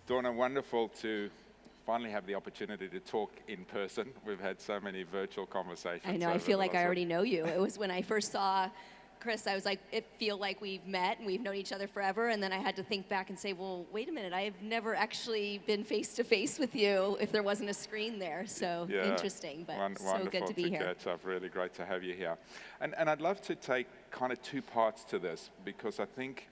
Dawna, wonderful to finally have the opportunity to talk in person. We've had so many virtual conversations. I know, I feel like I already know you. It was when I first saw Chris, I was like, it feel like we've met and we've known each other forever, and then I had to think back and say, well, wait a minute, I've never actually been face-to-face with you if there wasn't a screen there, so yeah, interesting, but so good to be here. Wonderful to catch up, really great to have you here. And I'd love to take kind of two parts to this, because I think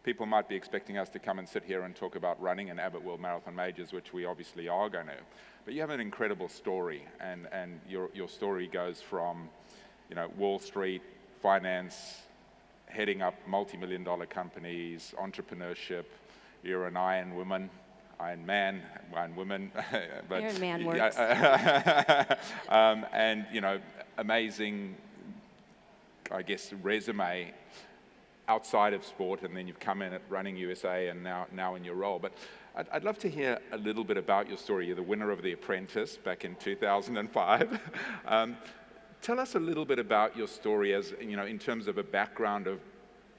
people might be expecting us to come and sit here and talk about running and Abbott World Marathon Majors, which we obviously are going to. But you have an incredible story, and your story goes from, you know, Wall Street, finance, heading up multi-million-dollar companies, entrepreneurship. You're an Iron Woman, Iron Man, Iron Woman. But Iron Man works. And, you know, amazing, I guess, resume outside of sport, and then you've come in at Running USA and now in your role. But I'd love to hear a little bit about your story. You're the winner of The Apprentice back in 2005. Tell us a little bit about your story, as you know, in terms of a background of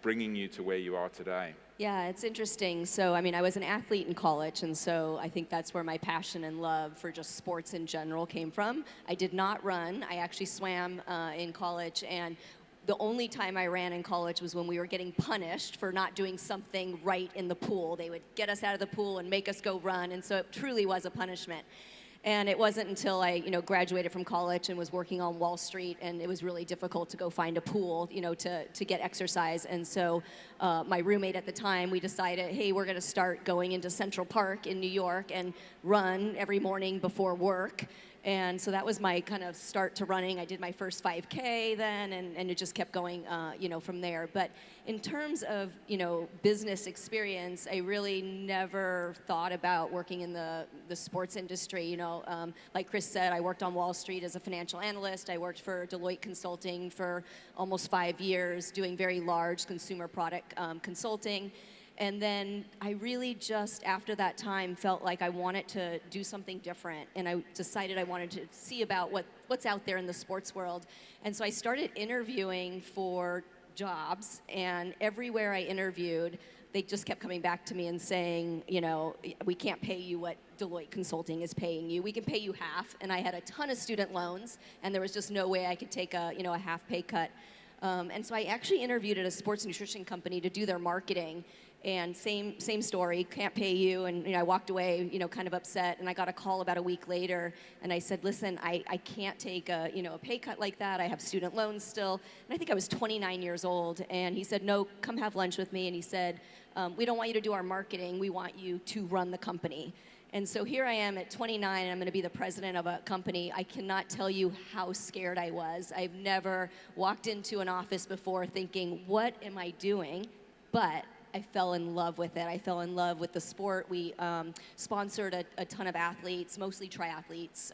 bringing you to where you are today. Yeah, it's interesting. So, I mean, I was an athlete in college, and so I think that's where my passion and love for just sports in general came from. I did not run. I actually swam in college, and the only time I ran in college was when we were getting punished for not doing something right in the pool. They would get us out of the pool and make us go run, and so it truly was a punishment. And it wasn't until I, graduated from college and was working on Wall Street, and it was really difficult to go find a pool, to get exercise. And so my roommate at the time, we decided, hey, we're going to start going into Central Park in New York and run every morning before work. And so that was my kind of start to running. I did my first 5K then, and it just kept going, from there. But in terms of, business experience, I really never thought about working in the sports industry. Like Chris said, I worked on Wall Street as a financial analyst. I worked for Deloitte Consulting for almost 5 years, doing very large consumer product consulting. And then I really just, after that time, felt like I wanted to do something different. And I decided I wanted to see about what's out there in the sports world. And so I started interviewing for jobs. And everywhere I interviewed, they just kept coming back to me and saying, we can't pay you what Deloitte Consulting is paying you. We can pay you half. And I had a ton of student loans, and there was just no way I could take a half pay cut. And so I actually interviewed at a sports nutrition company to do their marketing. And same story, can't pay you, and I walked away, kind of upset, and I got a call about a week later, and I said, listen, I can't take a pay cut like that. I have student loans still, and I think I was 29 years old, and he said, no, come have lunch with me, and he said, we don't want you to do our marketing, we want you to run the company. And so here I am at 29, and I'm going to be the president of a company. I cannot tell you how scared I was. I've never walked into an office before thinking, what am I doing? But I fell in love with it. I fell in love with the sport. We sponsored a ton of athletes, mostly triathletes,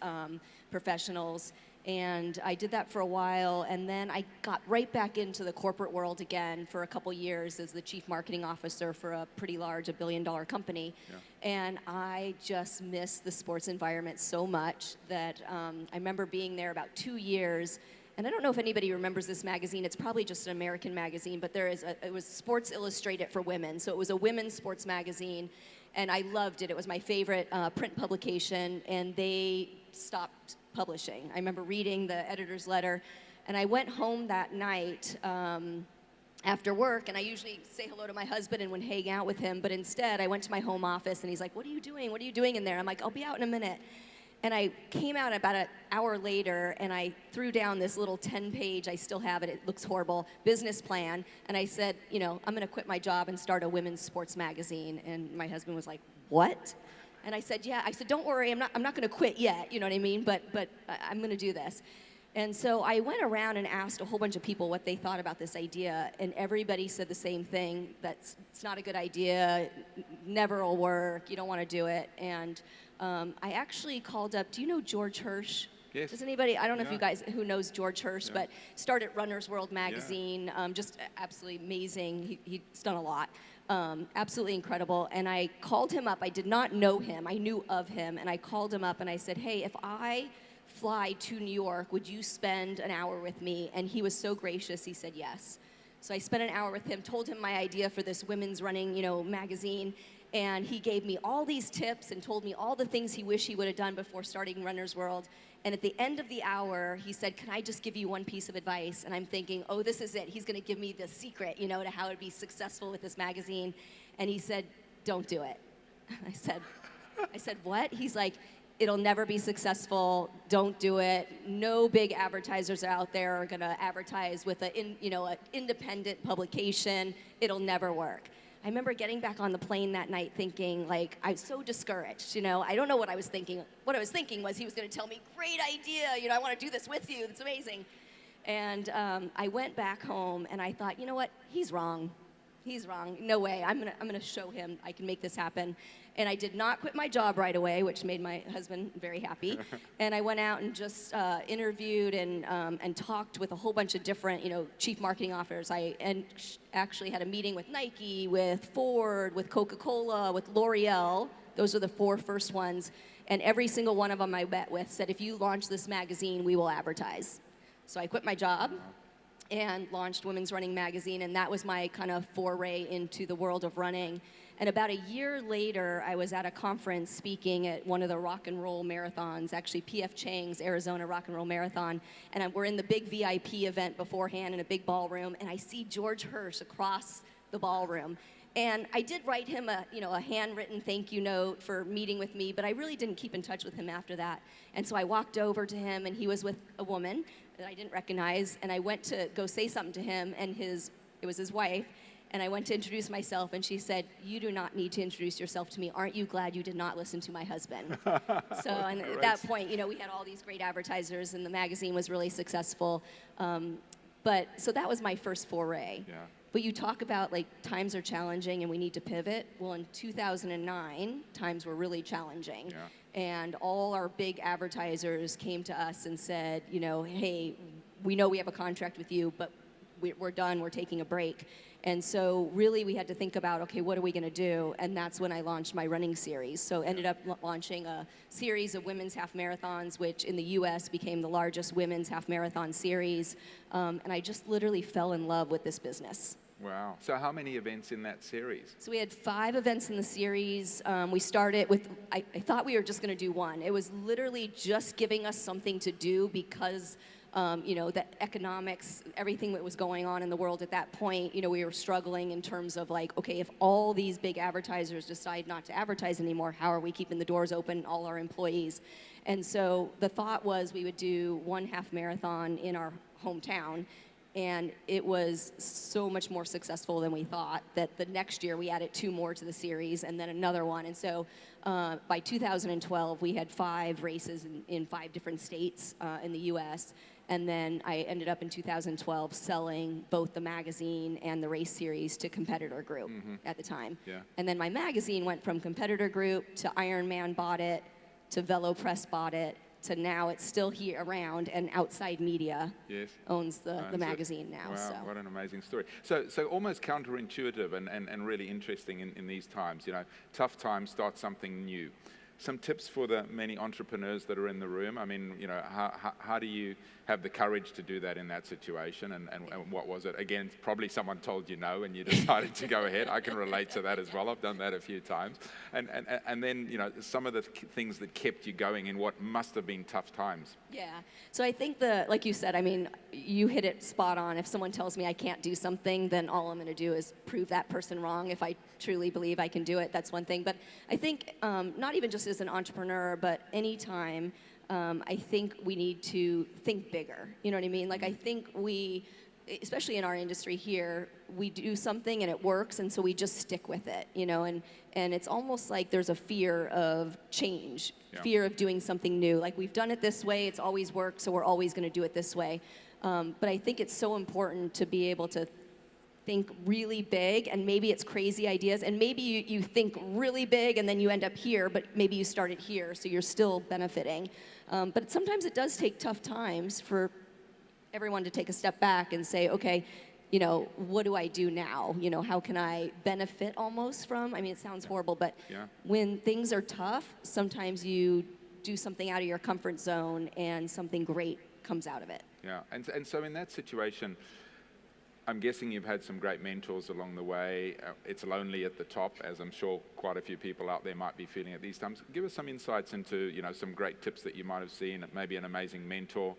professionals, and I did that for a while, and then I got right back into the corporate world again for a couple years as the chief marketing officer for a pretty large, $1 billion company. Yeah. And I just missed the sports environment so much that I remember being there about 2 years. And I don't know if anybody remembers this magazine. It's probably just an American magazine, but it was Sports Illustrated for women. So it was a women's sports magazine, and I loved it. It was my favorite print publication, and they stopped publishing. I remember reading the editor's letter, and I went home that night after work, and I usually say hello to my husband and would hang out with him, but instead I went to my home office, and he's like, what are you doing? What are you doing in there? I'm like, I'll be out in a minute. And I came out about an hour later, and I threw down this little 10-page, I still have it, it looks horrible, business plan. And I said, I'm going to quit my job and start a women's sports magazine. And my husband was like, what? And I said, yeah. I said, don't worry, I'm not going to quit yet, you know what I mean? But I'm going to do this. And so I went around and asked a whole bunch of people what they thought about this idea, and everybody said the same thing, that it's not a good idea, never will work, you don't want to do it. And I actually called up, do you know George Hirsch? Yes. Does anybody, I don't know if you guys who knows George Hirsch, but started Runner's World magazine, just absolutely amazing, he's done a lot. Absolutely incredible. And I called him up, I did not know him, I knew of him, and I called him up and I said, hey, if I fly to New York. Would you spend an hour with me? And he was so gracious, he said yes. So I spent an hour with him, told him my idea for this women's running, magazine, and he gave me all these tips and told me all the things he wished he would have done before starting Runner's World. And at the end of the hour, he said, "Can I just give you one piece of advice?" And I'm thinking, oh, this is it. He's going to give me the secret, to how to be successful with this magazine. And he said, "Don't do it." I said, "What?" He's like, "It'll never be successful. Don't do it. No big advertisers out there are going to advertise with an independent publication. It'll never work." I remember getting back on the plane that night thinking, I was so discouraged, I don't know what I was thinking. What I was thinking was he was going to tell me, "Great idea, I want to do this with you. It's amazing." And I went back home and I thought, you know what? He's wrong. He's wrong. No way. I'm gonna show him I can make this happen. And I did not quit my job right away, which made my husband very happy. And I went out and just interviewed and talked with a whole bunch of different, chief marketing officers. I actually had a meeting with Nike, with Ford, with Coca-Cola, with L'Oreal. Those are the 4 first ones. And every single one of them I met with said, "If you launch this magazine, we will advertise." So I quit my job and launched Women's Running Magazine, and that was my kind of foray into the world of running. And about a year later, I was at a conference speaking at one of the rock and roll marathons, actually P.F. Chang's Arizona Rock and Roll Marathon, and we're in the big VIP event beforehand in a big ballroom, and I see George Hirsch across the ballroom. And I did write him a handwritten thank you note for meeting with me, but I really didn't keep in touch with him after that. And so I walked over to him, and he was with a woman that I didn't recognize, and I went to go say something to him, and it was his wife, and I went to introduce myself, and she said, "You do not need to introduce yourself to me. Aren't you glad you did not listen to my husband?" So and at that point, we had all these great advertisers, and the magazine was really successful. So that was my first foray. Yeah. But you talk about times are challenging and we need to pivot. Well, in 2009, times were really challenging. Yeah. And all our big advertisers came to us and said, "Hey, we know we have a contract with you, but we're done, we're taking a break." And so really we had to think about, okay, what are we going to do? And that's when I launched my running series. So ended up launching a series of women's half marathons, which in the US became the largest women's half marathon series. And I just literally fell in love with this business. Wow. So how many events in that series? So we had 5 events in the series. We started with, I thought we were just going to do one. It was literally just giving us something to do because the economics, everything that was going on in the world at that point, we were struggling in terms of okay, if all these big advertisers decide not to advertise anymore, how are we keeping the doors open, all our employees? And so the thought was we would do one half marathon in our hometown, and it was so much more successful than we thought that the next year we added 2 more to the series and then another one. And so by 2012, we had 5 races in 5 different states in the US. And then I ended up in 2012 selling both the magazine and the race series to Competitor Group at the time. Yeah. And then my magazine went from Competitor Group to Ironman bought it, to Velo Press bought it, to now it's still here around, and Outside Media owns the magazine now. Wow, so. What an amazing story. So almost counterintuitive and really interesting in these times. Tough times, start something new. Some tips for the many entrepreneurs that are in the room. I mean, how do you have the courage to do that in that situation? And what was it? Again, probably someone told you no and you decided to go ahead. I can relate to that as well. I've done that a few times. And then, some of the things that kept you going in what must have been tough times. Yeah. So I think like you said, you hit it spot on. If someone tells me I can't do something, then all I'm going to do is prove that person wrong. If I truly believe I can do it, that's one thing. But I think not even just as an entrepreneur, but anytime, I think we need to think bigger. You know what I mean? I think we, especially in our industry here, we do something and it works, and so we just stick with it, and it's almost like there's a fear of change, fear of doing something new. We've done it this way, it's always worked, so we're always going to do it this way. But I think it's so important to be able to think really big, and maybe it's crazy ideas, and maybe you think really big and then you end up here, but maybe you started here, so you're still benefiting. But sometimes it does take tough times for everyone to take a step back and say, okay, what do I do now? How can I benefit almost from? It sounds horrible, but when things are tough, sometimes you do something out of your comfort zone and something great comes out of it. Yeah, and so in that situation, I'm guessing you've had some great mentors along the way. It's lonely at the top, as I'm sure quite a few people out there might be feeling at these times. Give us some insights into, some great tips that you might have seen, maybe an amazing mentor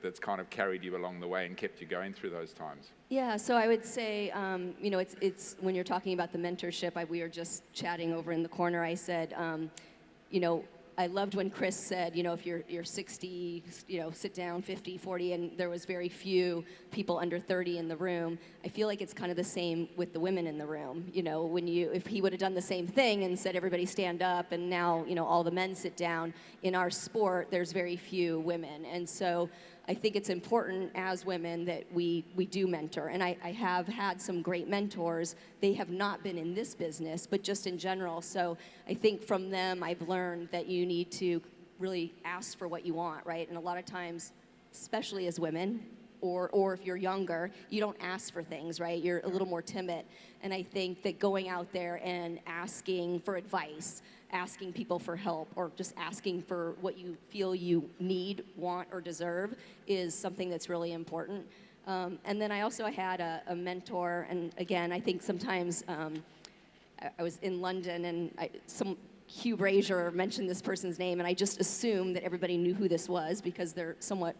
that's kind of carried you along the way and kept you going through those times. Yeah, so I would say, it's when you're talking about the mentorship, we were just chatting over in the corner. I said, I loved when Chris said, if you're 60, sit down, 50, 40, and there was very few people under 30 in the room. I feel like it's kind of the same with the women in the room. If he would have done the same thing and said everybody stand up and now, all the men sit down, in our sport, there's very few women. And so I think it's important as women that we do mentor. And I have had some great mentors. They have not been in this business, but just in general. So I think from them, I've learned that you need to really ask for what you want, right? And a lot of times, especially as women, or if you're younger, you don't ask for things, right? You're a little more timid. And I think that going out there and asking for advice, asking people for help, or just asking for what you feel you need, want, or deserve is something that's really important. And then I also had a mentor, and again, I think sometimes I was in London and some Hugh Brazier mentioned this person's name, and I just assumed that everybody knew who this was because they're somewhat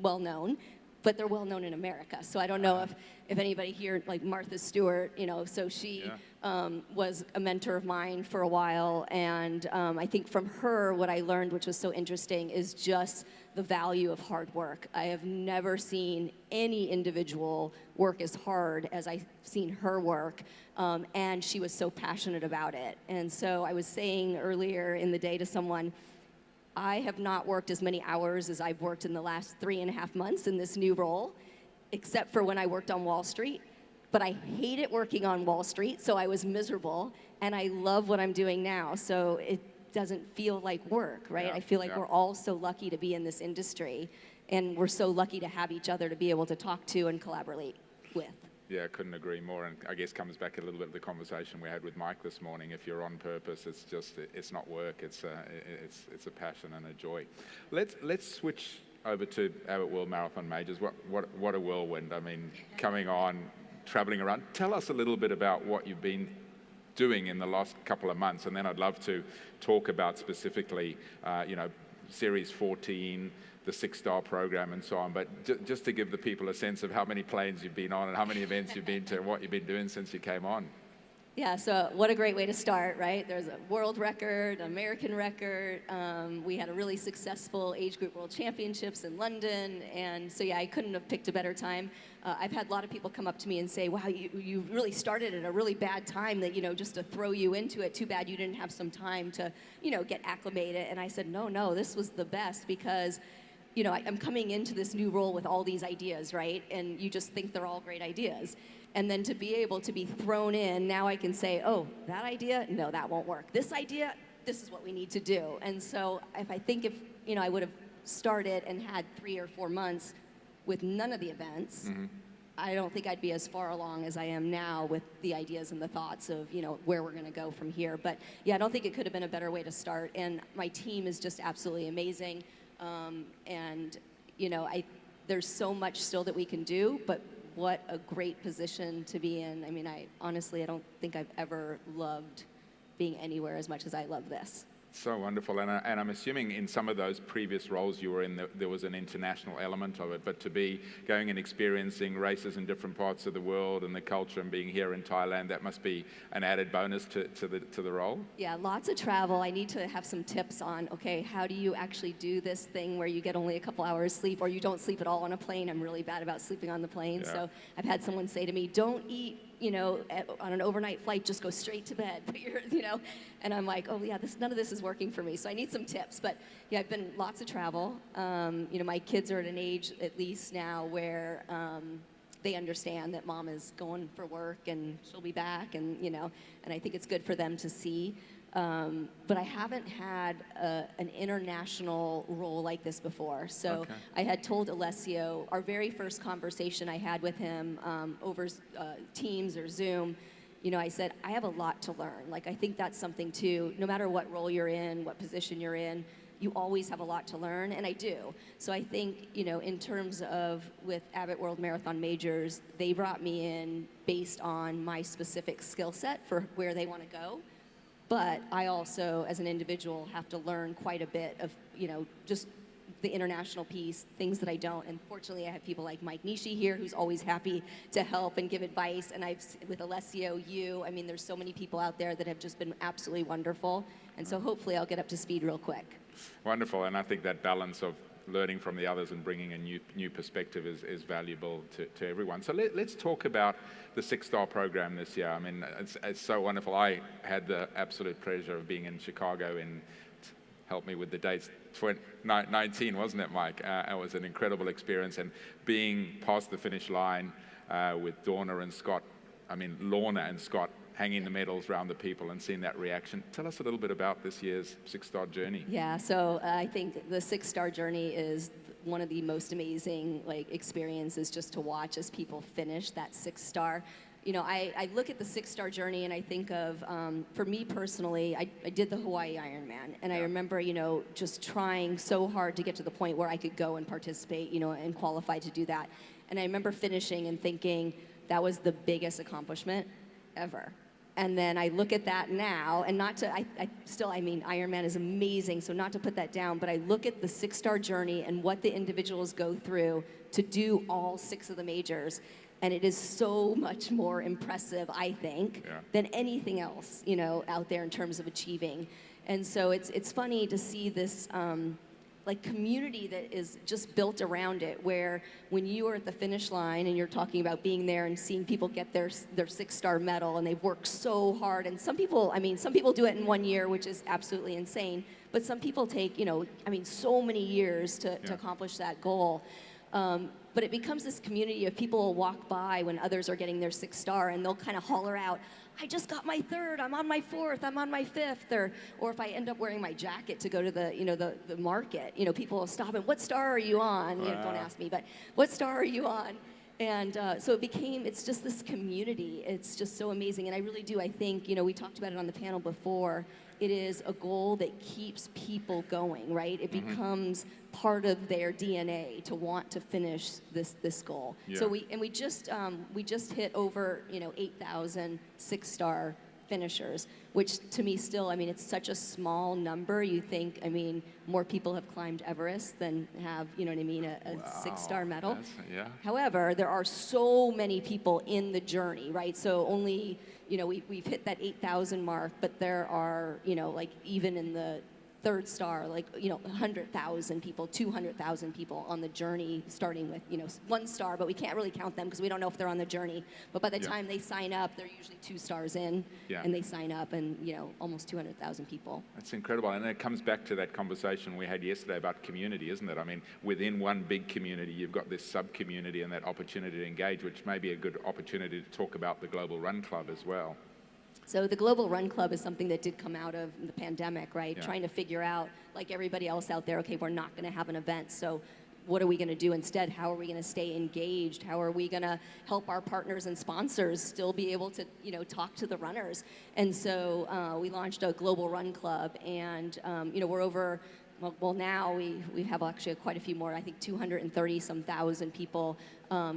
well known, but they're well known in America. So I don't know if anybody here, like Martha Stewart, so she was a mentor of mine for a while. And I think from her, what I learned, which was so interesting, is just the value of hard work. I have never seen any individual work as hard as I've seen her work. And she was so passionate about it. And so I was saying earlier in the day to someone, I have not worked as many hours as I've worked in the last 3.5 months in this new role, except for when I worked on Wall Street. But I hated working on Wall Street, so I was miserable, and I love what I'm doing now, so it doesn't feel like work, right? I feel like we're all so lucky to be in this industry, and we're so lucky to have each other to be able to talk to and collaborate with. Yeah, I couldn't agree more, and I guess comes back a little bit to the conversation we had with Mike this morning. If you're on purpose, it's not work. It's a passion and a joy. Let's switch over to Abbott World Marathon Majors. What a whirlwind! I mean, coming on, traveling around. Tell us a little bit about what you've been doing in the last couple of months, and then I'd love to talk about specifically, Series 14. The 6-star program and so on, but just to give the people a sense of how many planes you've been on and how many events you've been to and what you've been doing since you came on. Yeah, so what a great way to start, right? There's a world record, American record. We had a really successful age group world championships in London, and so yeah, I couldn't have picked a better time. I've had a lot of people come up to me and say, wow, you really started at a really bad time that, just to throw you into it. Too bad you didn't have some time to, get acclimated. And I said, no, this was the best because I'm coming into this new role with all these ideas, right? And you just think they're all great ideas. And then to be able to be thrown in, now I can say, oh, that idea, no, that won't work. This idea, this is what we need to do. And so if I would have started and had 3 or 4 months with none of the events, I don't think I'd be as far along as I am now with the ideas and the thoughts of, where we're going to go from here. But yeah, I don't think it could have been a better way to start. And my team is just absolutely amazing. There's so much still that we can do, but what a great position to be in. I mean, I don't think I've ever loved being anywhere as much as I love this. So wonderful, and I'm assuming in some of those previous roles you were in, there was an international element of it, but to be going and experiencing races in different parts of the world and the culture and being here in Thailand, that must be an added bonus to the role? Yeah, lots of travel. I need to have some tips on, okay, how do you actually do this thing where you get only a couple hours sleep or you don't sleep at all on a plane? I'm really bad about sleeping on the plane, so I've had someone say to me, don't eat on an overnight flight, just go straight to bed. But and I'm like, oh yeah, none of this is working for me. So I need some tips. But yeah, I've been lots of travel. My kids are at an age, at least now, where they understand that mom is going for work and she'll be back, and and I think it's good for them to see. But I haven't had an international role like this before. So I had told Alessio, our very first conversation I had with him over Teams or Zoom, I said, I have a lot to learn. Like, I think that's something too, no matter what role you're in, what position you're in, you always have a lot to learn, and I do. So I think, in terms of with Abbott World Marathon Majors, they brought me in based on my specific skill set for where they want to go. But I also, as an individual, have to learn quite a bit of, just the international piece, things that I don't. And fortunately, I have people like Mike Nishi here, who's always happy to help and give advice. And with Alessio, there's so many people out there that have just been absolutely wonderful. And so hopefully I'll get up to speed real quick. Wonderful, and I think that balance of learning from the others and bringing a new perspective is valuable to everyone. So let's talk about the 6-star program this year. I mean, it's so wonderful. I had the absolute pleasure of being in Chicago in, help me with the dates, 2019, wasn't it, Mike? It was an incredible experience, and being past the finish line with Dawna and Scott, Lorna and Scott, hanging the medals around the people and seeing that reaction. Tell us a little bit about this year's 6-star journey. Yeah, so I think the 6-star journey is one of the most amazing experiences just to watch as people finish that 6-star. I look at the 6-star journey and I think of, for me personally, I did the Hawaii Ironman, and I remember, just trying so hard to get to the point where I could go and participate, and qualify to do that. And I remember finishing and thinking that was the biggest accomplishment ever. And then I look at that now, and Ironman is amazing, so not to put that down, but I look at the 6-star journey and what the individuals go through to do all 6 of the majors, and it is so much more impressive, I think, than anything else, out there in terms of achieving. And so it's funny to see this community that is just built around it, where when you are at the finish line and you're talking about being there and seeing people get their 6-star medal, and they've worked so hard, and some people do it in 1 year, which is absolutely insane, but some people take, so many years to accomplish that goal. But it becomes this community of people will walk by when others are getting their 6-star, and they'll kind of holler out, I just got my 3rd, I'm on my 4th, I'm on my 5th, or if I end up wearing my jacket to go to the market, people will stop and, what star are you on? Don't ask me, but what star are you on? And so it's just this community. It's just so amazing. And I really do, I think, we talked about it on the panel before, it is a goal that keeps people going, right? It becomes part of their DNA to want to finish this goal. Yeah. So we just hit over 8,000 6-star finishers, which to me still, it's such a small number. You think, more people have climbed Everest than have, a 6-star medal. However, there are so many people in the journey, right? So only, we've hit that 8,000 mark, but there are, even in the 3rd star, 100,000 people, 200,000 people on the journey, starting with, 1 star, but we can't really count them because we don't know if they're on the journey. But by the time they sign up, they're usually 2 stars in, and they sign up, and, almost 200,000 people. That's incredible. And it comes back to that conversation we had yesterday about community, isn't it? Within one big community, you've got this sub-community and that opportunity to engage, which may be a good opportunity to talk about the Global Run Club as well. So the Global Run Club is something that did come out of the pandemic, right? Trying to figure out, like everybody else out there, okay, we're not going to have an event, so what are we going to do instead? How are we going to stay engaged? How are we going to help our partners and sponsors still be able to, talk to the runners? And so we launched a Global Run Club, and we're over. Well, now we have actually quite a few more. I think 230-some thousand people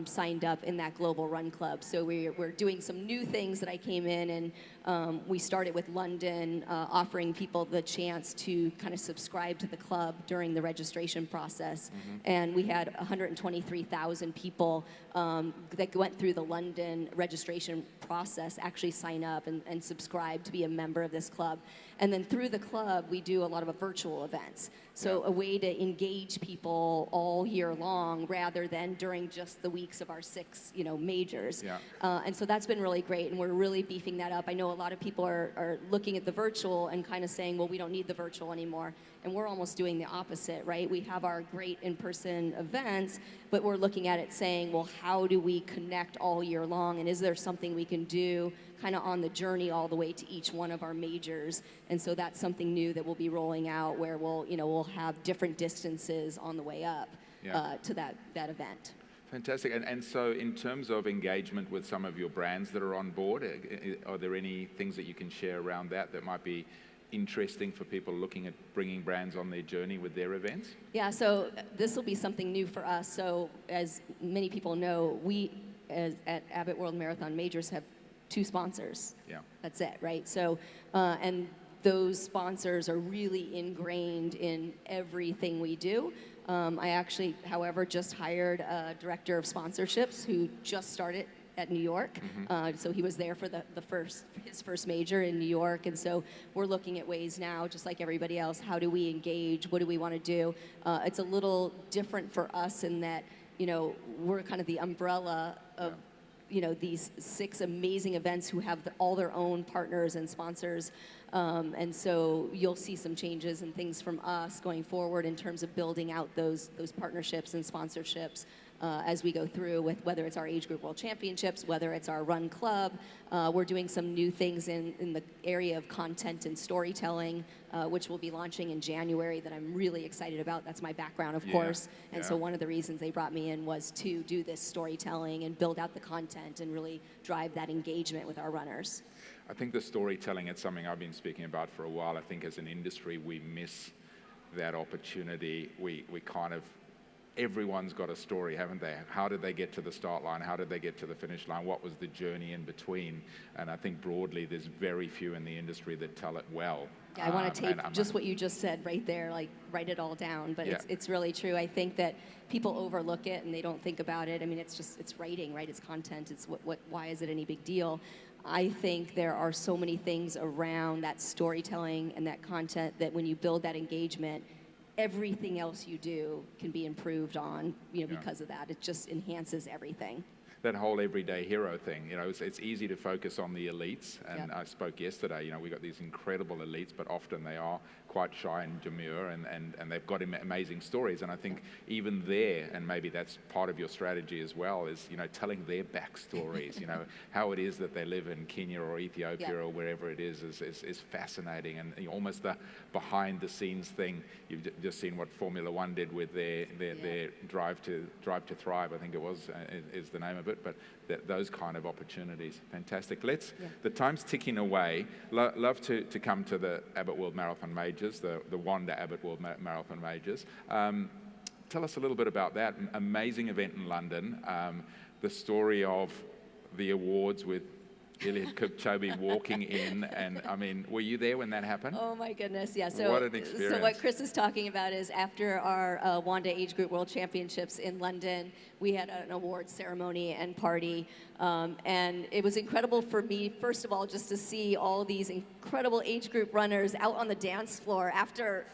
signed up in that Global Run Club. So we're doing some new things that I came in, and we started with London, offering people the chance to kind of subscribe to the club during the registration process. And we had 123,000 people that went through the London registration process actually sign up and subscribe to be a member of this club. And then through the club, we do a lot of virtual events. So a way to engage people all year long rather than during just the weeks of our 6, majors. And so that's been really great, and we're really beefing that up. I know a lot of people are looking at the virtual and kind of saying, well, we don't need the virtual anymore. And we're almost doing the opposite, right? We have our great in-person events, but we're looking at it saying, well, how do we connect all year long? And is there something we can do kind of on the journey all the way to each one of our majors? And so that's something new that we'll be rolling out, where we'll have different distances on the way up to that event. Fantastic. And so in terms of engagement with some of your brands that are on board, are there any things that you can share around that that might be interesting for people looking at bringing brands on their journey with their events? Yeah, so this will be something new for us. So as many people know, we at Abbott World Marathon Majors have 2 sponsors. Yeah. That's it, right? So, and those sponsors are really ingrained in everything we do. I actually, however, just hired a director of sponsorships who just started at New York. So he was there for his first major in New York. And so we're looking at ways now, just like everybody else, how do we engage? What do we want to do? It's a little different for us in that, we're kind of the umbrella of, these 6 amazing events who have all their own partners and sponsors. And so you'll see some changes and things from us going forward in terms of building out those partnerships and sponsorships as we go through with whether it's our age group world championships, whether it's our run club. We're doing some new things in the area of content and storytelling, which we'll be launching in January that I'm really excited about. That's my background, of course. And so one of the reasons they brought me in was to do this storytelling and build out the content and really drive that engagement with our runners. I think the storytelling, it's something I've been speaking about for a while. I think as an industry, we miss that opportunity. We kind of, everyone's got a story, haven't they? How did they get to the start line? How did they get to the finish line? What was the journey in between? And I think broadly, there's very few in the industry that tell it well. Yeah, I want to take just what you just said right there, like write it all down. But it's really true. I think that people overlook it and they don't think about it. I mean, it's writing, right? It's content. It's why is it any big deal? I think there are so many things around that storytelling and that content that when you build that engagement, everything else you do can be improved on, because of that. It just enhances everything. That whole everyday hero thing, it's easy to focus on the elites. And I spoke yesterday, we got these incredible elites, but often they are quite shy and demure, and they've got amazing stories. And I think even there, and maybe that's part of your strategy as well, is telling their backstories. How it is that they live in Kenya or Ethiopia or wherever it is fascinating, and almost the behind the scenes thing. You've just seen what Formula One did with their Drive to Thrive, I think it was, is the name of it. But those kind of opportunities, fantastic. The time's ticking away. Love to come to the Abbott World Marathon Majors, the Wanda Abbott World Marathon Majors. Tell us a little bit about that amazing event in London. The story of the awards with Eliud Kipchoge walking in, and I mean, were you there when that happened? Oh my goodness, yeah. So, what an experience. So what Chris is talking about is after our Wanda Age Group World Championships in London, we had an awards ceremony and party, and it was incredible for me, first of all, just to see all these incredible age group runners out on the dance floor after,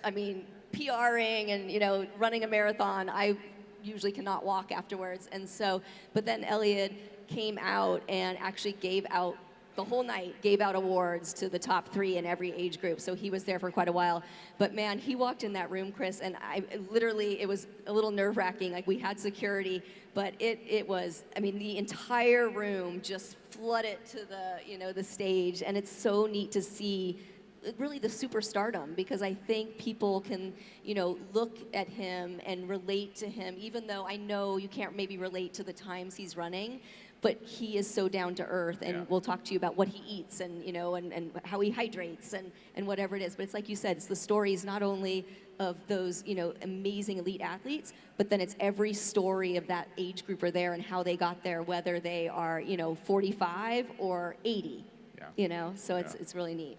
PRing and, running a marathon. I usually cannot walk afterwards, and so, but then Eliud came out and actually gave out awards to the top 3 in every age group. So he was there for quite a while. But man, he walked in that room, Chris, and it was a little nerve-wracking. Like, we had security, but it was, the entire room just flooded to the stage. And it's so neat to see really the superstardom, because I think people can, look at him and relate to him, even though I know you can't maybe relate to the times he's running. But he is so down to earth, and we'll talk to you about what he eats and, and how he hydrates and whatever it is. But it's like you said, it's the stories not only of those, amazing elite athletes, but then it's every story of that age grouper there and how they got there, whether they are, 45 or 80, so it's really neat.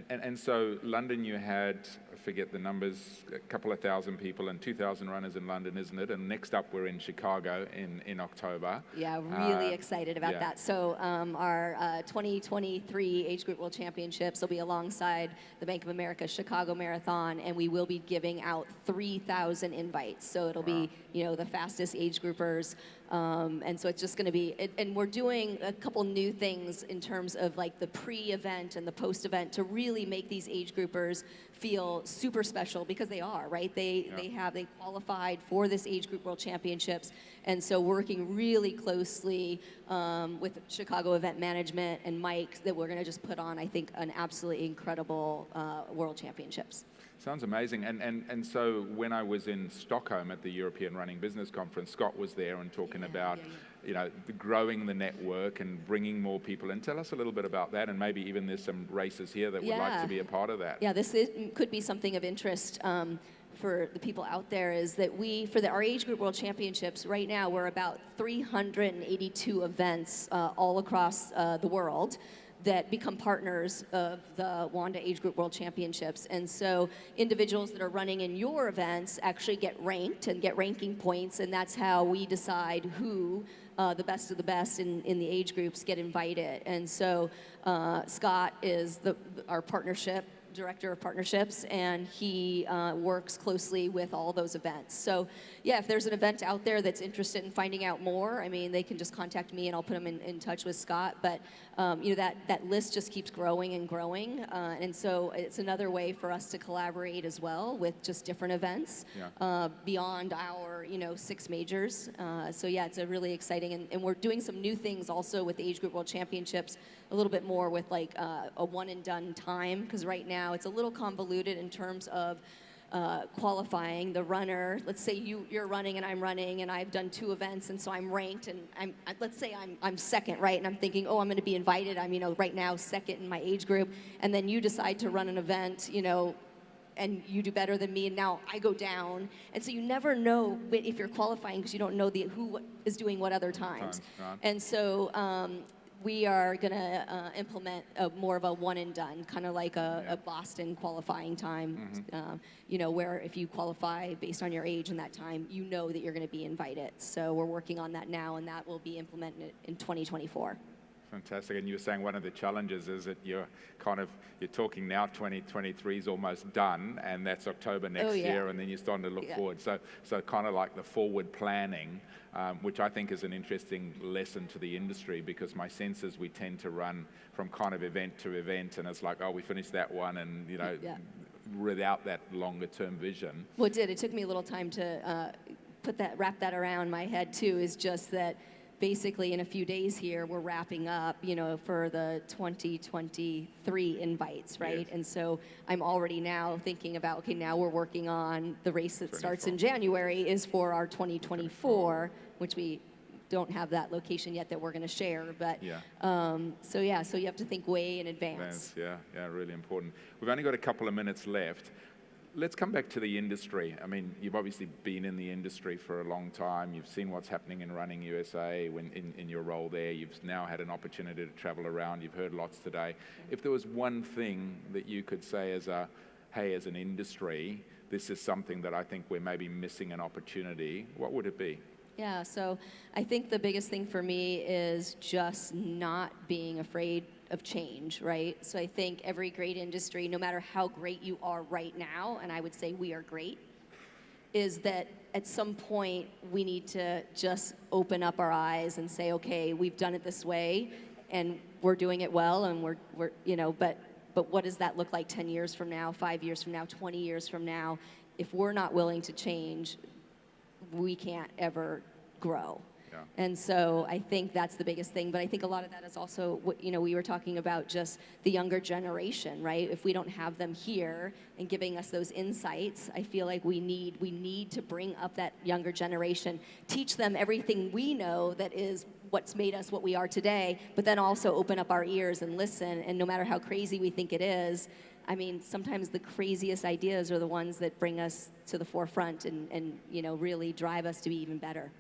And so London, you had, I forget the numbers, a couple of thousand people and 2,000 runners in London, isn't it? And next up, we're in Chicago in October. Yeah, really excited about that. So our 2023 Age Group World Championships will be alongside the Bank of America Chicago Marathon, and we will be giving out 3,000 invites. So it'll be, the fastest age groupers. And so it's just going to be, and we're doing a couple new things in terms of like the pre-event and the post-event to really make these age groupers feel super special, because they are, right? They qualified for this Age Group World Championships, and so working really closely with Chicago Event Management and Mike, that we're going to just put on, I think, an absolutely incredible World Championships. Sounds amazing. And so when I was in Stockholm at the European Running Business Conference, Scott was there and talking about, growing the network and bringing more people in. Tell us a little bit about that, and maybe even there's some races here that would like to be a part of that. Yeah, could be something of interest for the people out there, is that our age group world championships, right now we're about 382 events all across the world that become partners of the Wanda Age Group World Championships. And so individuals that are running in your events actually get ranked and get ranking points, and that's how we decide who the best of the best in the age groups get invited. And so Scott is our director of partnerships, and he works closely with all those events. So yeah, if there's an event out there that's interested in finding out more, I mean, they can just contact me and I'll put them in touch with Scott. But that list just keeps growing and growing, and so it's another way for us to collaborate as well with just different events beyond our 6 majors. So yeah, it's a really exciting, and we're doing some new things also with the Age Group World Championships, a little bit more with like a one and done time, because right now it's a little convoluted in terms of qualifying the runner. Let's say you're running and I'm running, and I've done 2 events, and so I'm ranked, and let's say I'm second, right? And I'm thinking, oh, I'm going to be invited. I'm right now second in my age group, and then you decide to run an event, and you do better than me, and now I go down, and so you never know if you're qualifying, because you don't know who is doing what other times. And so we are going to implement more of a one and done, kind of like a Boston qualifying time, where if you qualify based on your age and that time, you know that you're going to be invited. So we're working on that now, and that will be implemented in 2024. Fantastic. And you were saying one of the challenges is that you're talking now 2023 is almost done, and that's October next year, and then you're starting to look forward. So kind of like the forward planning, which I think is an interesting lesson to the industry, because my sense is we tend to run from kind of event to event, and it's like, oh, we finished that one, and without that longer term vision. Well, it took me a little time to wrap that around my head too, is just that basically in a few days here, we're wrapping up, for the 2023 invites, right? Yes. And so I'm already now thinking about, okay, now we're working on the race that starts in January is for our 2024, which we don't have that location yet that we're going to share. But so you have to think way in advance. Yeah, really important. We've only got a couple of minutes left. Let's come back to the industry. I mean, you've obviously been in the industry for a long time. You've seen what's happening in Running USA in your role there. You've now had an opportunity to travel around. You've heard lots today. If there was one thing that you could say as an industry, this is something that I think we're maybe missing an opportunity, what would it be? Yeah, so I think the biggest thing for me is just not being afraid of change, right? So I think every great industry, no matter how great you are right now, and I would say we are great, is that at some point we need to just open up our eyes and say, okay, we've done it this way and we're doing it well, and we're but what does that look like 10 years from now, 5 years from now, 20 years from now? If we're not willing to change, we can't ever grow. And so I think that's the biggest thing. But I think a lot of that is also what, we were talking about, just the younger generation, right? If we don't have them here and giving us those insights, I feel like we need to bring up that younger generation, teach them everything we know that is what's made us what we are today, but then also open up our ears and listen. And no matter how crazy we think it is, I mean, sometimes the craziest ideas are the ones that bring us to the forefront and really drive us to be even better.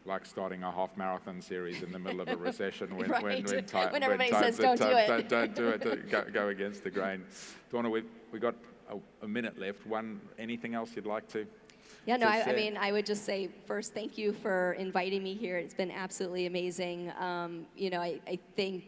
Like starting a half marathon series in the middle of a recession when everybody says don't do it. Don't do it. Go against the grain. Dawna, we got a minute left. Anything else you'd like to? Yeah, no, I would just say first, thank you for inviting me here. It's been absolutely amazing. I think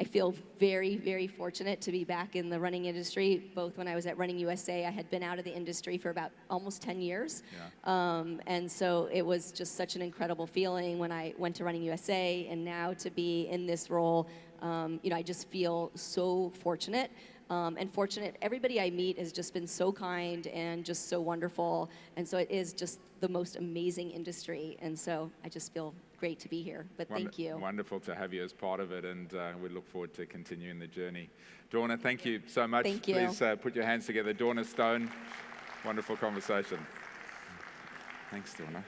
I feel very, very fortunate to be back in the running industry. Both when I was at Running USA, I had been out of the industry for about almost 10 years. And so it was just such an incredible feeling when I went to Running USA, and now to be in this role, I just feel so fortunate. And fortunate, everybody I meet has just been so kind and just so wonderful. And so it is just the most amazing industry. And so I just feel great to be here. But thank you. Wonderful to have you as part of it, and we look forward to continuing the journey. Dawna, thank you so much. Thank you. Please put your hands together. Dawna Stone, wonderful conversation. Thanks, Dawna.